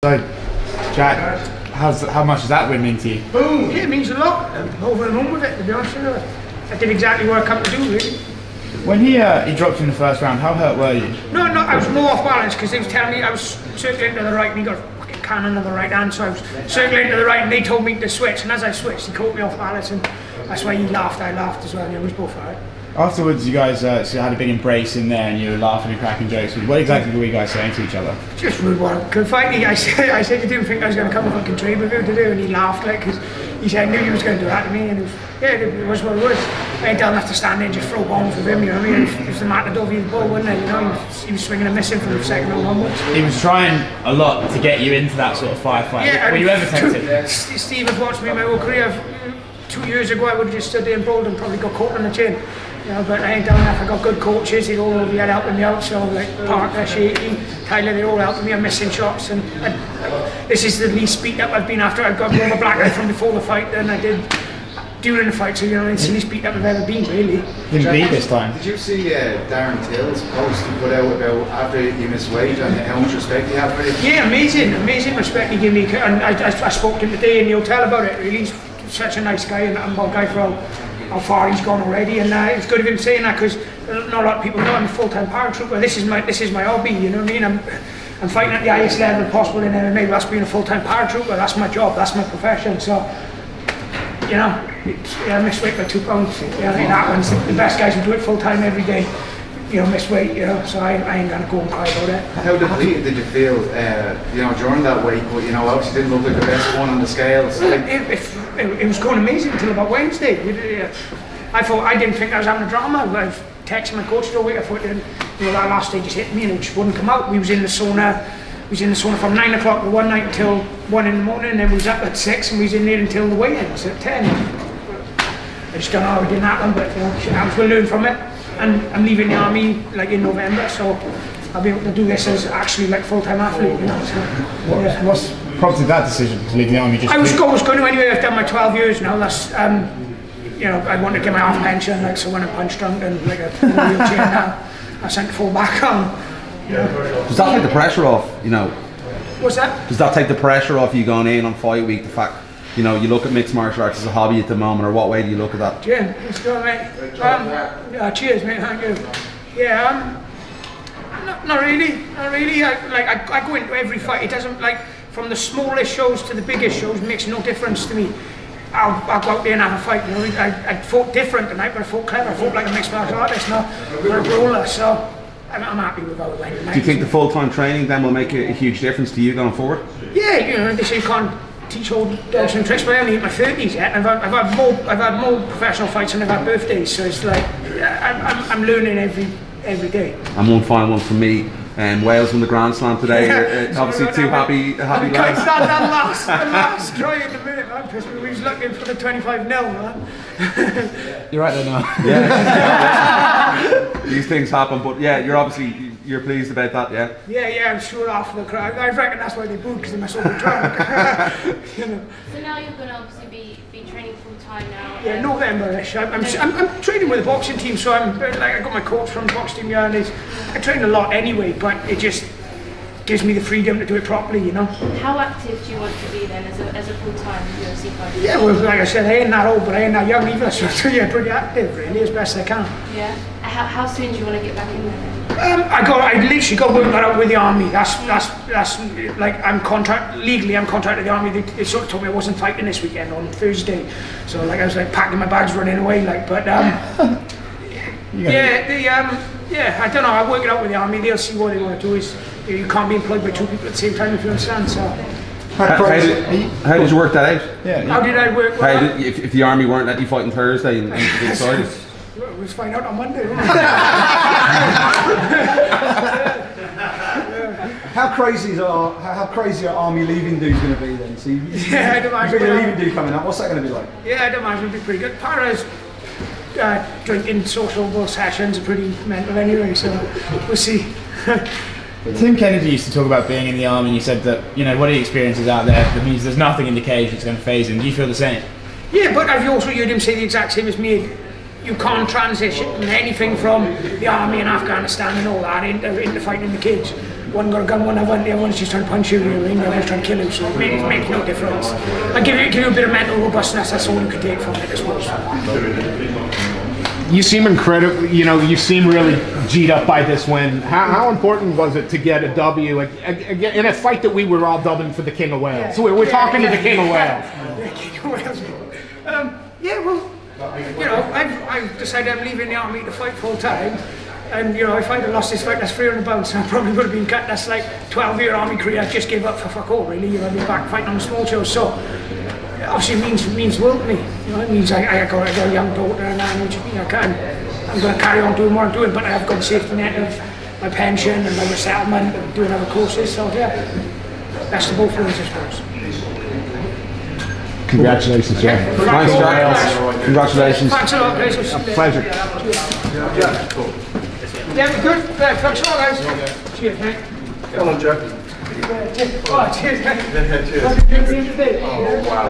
So, Jack, how much does that win mean to you? Boom! Yeah, it means a lot. I'm over and on with it, to be honest with you. I did exactly what I come to do, really. When he dropped you in the first round, how hurt were you? No, I was more off balance because he was telling me I was circling to the right and he got a fucking cannon on the right hand, so I was circling to the right and they told me to switch, and as I switched, he caught me off balance, and that's why he laughed, I laughed as well, and it was both alright. Afterwards, you guys had a big embrace in there and you were laughing and cracking jokes. What exactly were you guys saying to each other? Just rude one. Finally, I said you didn't think I was going to come and fucking trade with you to do, and he laughed like, because he said I knew he was going to do that to me, and it was what it was. I didn't have to stand there and just throw bombs with him, you know what I mean? It was the matador of ball, wasn't it? You know, he was swinging and missing from the second round onwards. He was trying a lot to get you into that sort of firefight. Yeah, were you ever tempted? Steve has watched me my whole career. 2 years ago, I would have just stood there and bowled and probably got caught on the chin. You know, but I ain't done enough. I got good coaches, they're all over the head helping me out, so like Parker, Shaky, Tyler, they're all helping me. I'm missing shots, and this is the least beat up I've been after. I've got more of a black eye from before the fight than I did during the fight, so you know, it's the least beat up I've ever been, really. Didn't beat this time. Did you see Darren Till's post he put out about after you missed weight and how much respect you have for it? Yeah, amazing respect he gave me, and I spoke to him today in the hotel about it, really. He's such a nice guy and a humble guy for how far he's gone already, and it's good of him saying that, because not a lot of people know I'm a full-time paratrooper. This is my hobby, you know what I mean? I'm fighting at the highest level possible in MMA. That's being a full-time paratrooper. That's my job. That's my profession. So, you know, I miss weight by 2 pounds. Yeah, I think that one's the best guys who do it full-time every day. You know, miss weight. You know, so I ain't gonna go and cry about it. How depleted did you feel? You know, during that weight, but you know, obviously didn't look like the best one on the scales. It was going amazing until about Wednesday. I didn't think I was having a drama. I've texted my coach all week. I thought, you know, that last day just hit me and it just wouldn't come out. We was in the sauna. We was in the sauna from 9 o'clock the one night until 1 in the morning, and then we was up at 6 and we was in there until the weigh-ins at 10. I just don't know how it didn't happen, but you know, I was going to learn from it. And I'm leaving the army like in November, so I'll be able to do this as actually like full-time athlete. You know, so, What's prompted that decision to leave the army? I was going to anyway. I've done my 12 years now. That's you know, I want to get my half pension, like, so when I'm punch drunk and like a wheelchair now, I sent to fall back on. You know. Does that take the pressure off? You know. What's that? Does that take the pressure off you going in on fight week? The fact, you know, you look at mixed martial arts as a hobby at the moment, or what way do you look at that? Jim, it's good, mate. Yeah, cheers, mate. Thank you. Yeah, not really. I go into every fight. It doesn't, like, from the smallest shows to the biggest shows, makes no difference to me. I'll go out there and have a fight. You know, I fought different tonight, but I fought clever. I fought like a mixed martial artist, not a brawler. So I'm happy with how it went. Do you think the full-time training then will make a huge difference to you going forward? Yeah, you know, they say you can't teach old dogs and tricks, but I only hit my 30s yet. I've had more professional fights than I've had birthdays, so it's like I'm learning every day. And one final one from me. Wales won the Grand Slam today. Obviously, two happy lads. lads. That last try in the minute, man, because we was looking for the 25-0, man. You're right there now. Yeah. These things happen, but yeah, you're pleased about that, yeah? Yeah, I'm sure after the crowd. I reckon that's why they booed, because they must all be drunk. You know. So now you're going to obviously be training full time now. Yeah, November-ish. I'm training with the boxing team, so I got my coach from the boxing team, and I train a lot anyway, but it just gives me the freedom to do it properly, you know. How active do you want to be then as a full-time UFC fighter? Yeah, well, like I said, I ain't that old, but I ain't that young either, so yeah, pretty active really, as best I can. Yeah. How soon do you want to get back in there? I literally got work that out with the army. That's like legally I'm contracted to the army. They sort of told me I wasn't fighting this weekend on Thursday, so like I was like packing my bags, running away, like. But yeah, I don't know. I work it out with the army. They'll see what they want to do. Is you can't be employed by 2 people at the same time, if you understand. So. How did you work that out? Yeah. How did I work? If the army weren't letting you fight on Thursday and you decided? We'll find out on Monday. How crazy are army leaving dues going to be then? So I'd imagine. You've got a leaving do coming up. What's that going to be like? Yeah, I'd imagine it'd be pretty good. Paras drinking social sessions are pretty mental anyway, so we'll see. Tim Kennedy used to talk about being in the army, and he said that, you know, what he experiences out there, that means there's nothing in the cage that's going to faze him. Do you feel the same? Yeah, but I've also heard him say the exact same as me. You can't transition anything from the army in Afghanistan and all that into fighting in the cage. one got a gun, one haven't, the other one's just trying to punch you, the other one's trying to kill you, so it makes no difference. And give you a bit of mental robustness, that's all you can take from it, I suppose. You seem incredible, you know, you seem really G'd up by this win. How important was it to get a W, like, again, in a fight that we were all dubbing for the King of Wales? So we're talking to the King of Wales. Yeah, King of Wales. Yeah, well, you know, I've decided I'm leaving the army to fight full time. And, you know, if I'd have lost this fight, that's 300 pounds, I probably would have been cut. That's like 12-year army career. I just gave up for fuck all, really. You know, I've been back fighting on the small shows. So, obviously, it means world to me. You know, it means I got a young daughter and I'm going to carry on doing what I'm doing, but I have got the safety net of my pension and my resettlement and doing other courses. So, yeah, that's the both of us, I suppose. Congratulations, Jack. Thanks, Jack. Congratulations. Thanks a lot, guys. Pleasure. Yeah, we're good. Thanks a lot, guys. Cheers, mate. Hello, Jack. Oh, cheers, mate. Cheers. Wow.